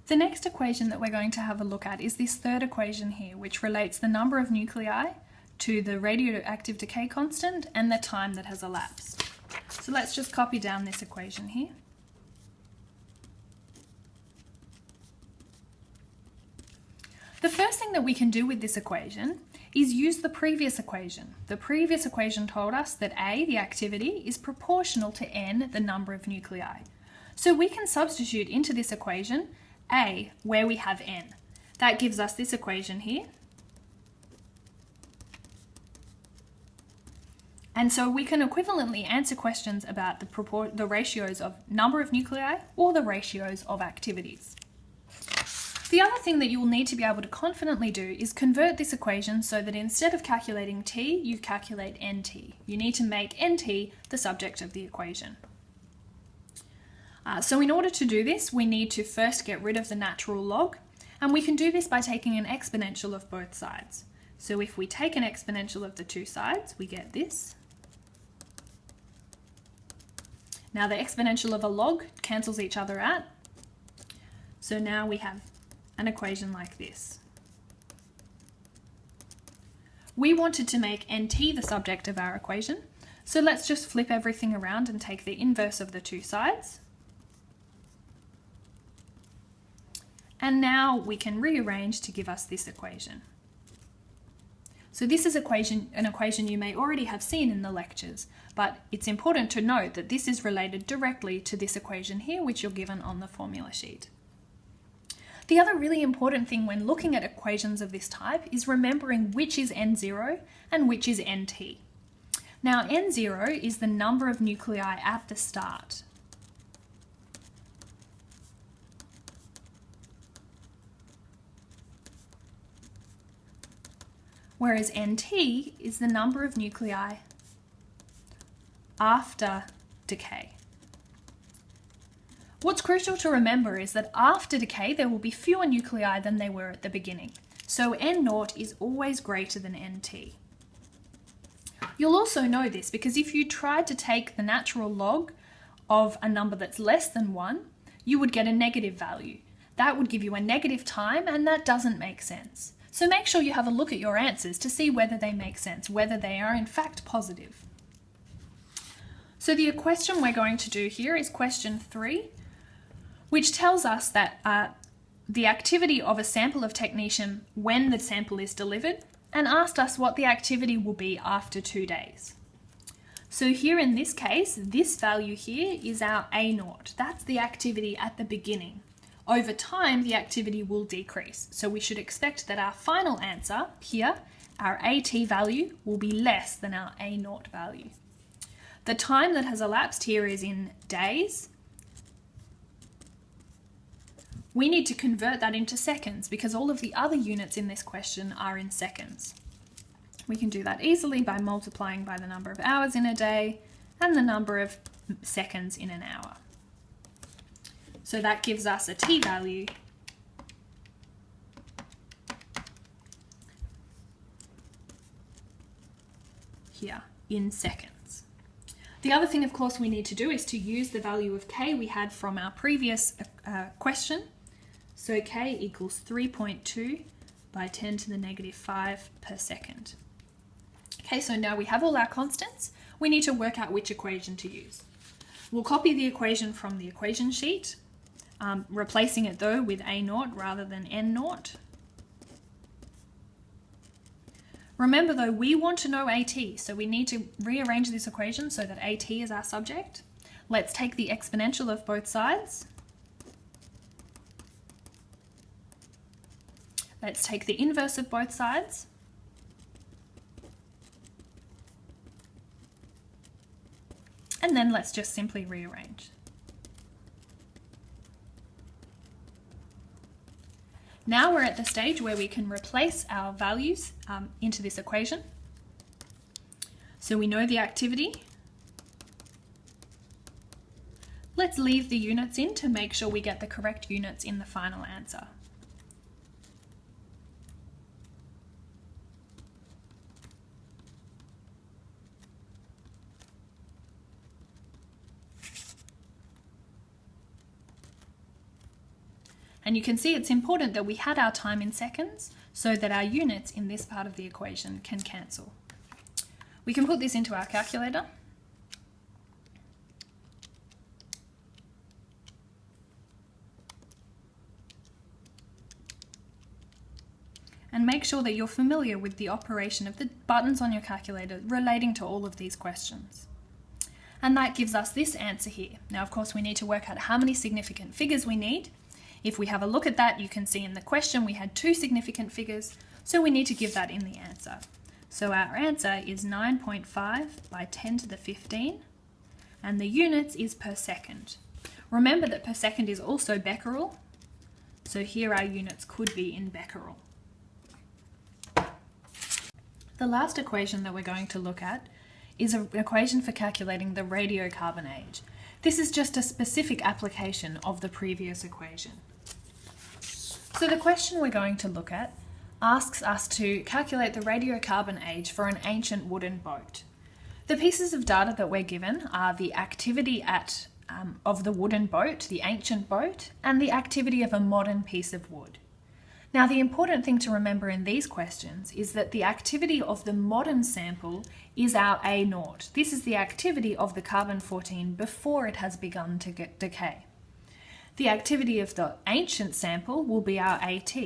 The next equation that we're going to have a look at is this third equation here, which relates the number of nuclei to the radioactive decay constant and the time that has elapsed. So let's just copy down this equation here. The first thing that we can do with this equation is use the previous equation. The previous equation told us that A, the activity, is proportional to N, the number of nuclei. So we can substitute into this equation A, where we have N. That gives us this equation here. And so we can equivalently answer questions about the ratios of number of nuclei or the ratios of activities. The other thing that you will need to be able to confidently do is convert this equation so that instead of calculating T, you calculate NT. You need to make NT the subject of the equation. So in order to do this, we need to first get rid of the natural log, and we can do this by taking an exponential of both sides. So if we take an exponential of the two sides, we get this. Now the exponential of a log cancels each other out. So now we have an equation like this. We wanted to make NT the subject of our equation, so let's just flip everything around and take the inverse of the two sides. And now we can rearrange to give us this equation. So this is an equation you may already have seen in the lectures, but it's important to note that this is related directly to this equation here, which you're given on the formula sheet. The other really important thing when looking at equations of this type is remembering which is N0 and which is NT. Now N0 is the number of nuclei at the start. Whereas NT is the number of nuclei after decay. What's crucial to remember is that after decay there will be fewer nuclei than they were at the beginning. So N0 is always greater than NT. You'll also know this because if you tried to take the natural log of a number that's less than 1, you would get a negative value. That would give you a negative time, and that doesn't make sense. So make sure you have a look at your answers to see whether they make sense, whether they are in fact positive. So the question we're going to do here is question 3, which tells us that the activity of a sample of technetium when the sample is delivered, and asked us what the activity will be after 2 days. So here in this case, this value here is our A0. That's the activity at the beginning. Over time, the activity will decrease. So we should expect that our final answer here, our AT value, will be less than our A0 value. The time that has elapsed here is in days. We need to convert that into seconds because all of the other units in this question are in seconds. We can do that easily by multiplying by the number of hours in a day and the number of seconds in an hour. So that gives us a T value here in seconds. The other thing, of course, we need to do is to use the value of K we had from our previous question. So K equals 3.2 by 10 to the negative 5 per second. Okay, so now we have all our constants. We need to work out which equation to use. We'll copy the equation from the equation sheet, replacing it though with A0 rather than N0. Remember though, we want to know AT, so we need to rearrange this equation so that AT is our subject. Let's take the exponential of both sides. Let's take the inverse of both sides. And then let's just simply rearrange. Now we're at the stage where we can replace our values into this equation. So we know the activity. Let's leave the units in to make sure we get the correct units in the final answer. And And you can see it's important that we had our time in seconds so that our units in this part of the equation can cancel. We can put this into our calculator. And make sure that you're familiar with the operation of the buttons on your calculator relating to all of these questions. And that gives us this answer here. Now, of course, we need to work out how many significant figures we need. If we have a look at that, you can see in the question we had 2 significant figures, so we need to give that in the answer. So our answer is 9.5 by 10 to the 15, and the units is per second. Remember that per second is also becquerel, so here our units could be in becquerel. The last equation that we're going to look at is an equation for calculating the radiocarbon age. This is just a specific application of the previous equation. So the question we're going to look at asks us to calculate the radiocarbon age for an ancient wooden boat. The pieces of data that we're given are the activity of the wooden boat, the ancient boat, and the activity of a modern piece of wood. Now, the important thing to remember in these questions is that the activity of the modern sample is our A0. This is the activity of the carbon-14 before it has begun to decay. The activity of the ancient sample will be our AT,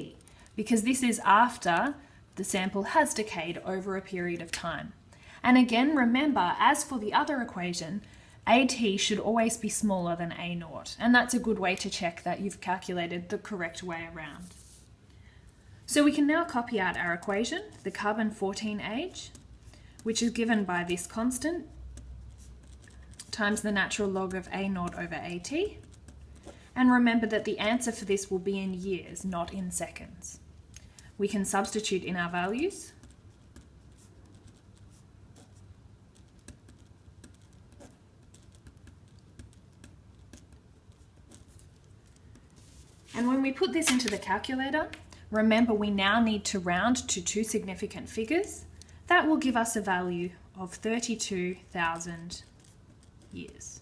because this is after the sample has decayed over a period of time. And again, remember, as for the other equation, AT should always be smaller than A0, and that's a good way to check that you've calculated the correct way around. So we can now copy out our equation, the carbon-14 age, which is given by this constant times the natural log of A0 over AT. And remember that the answer for this will be in years, not in seconds. We can substitute in our values. And when we put this into the calculator, remember we now need to round to 2 significant figures. That will give us a value of 32,000 years.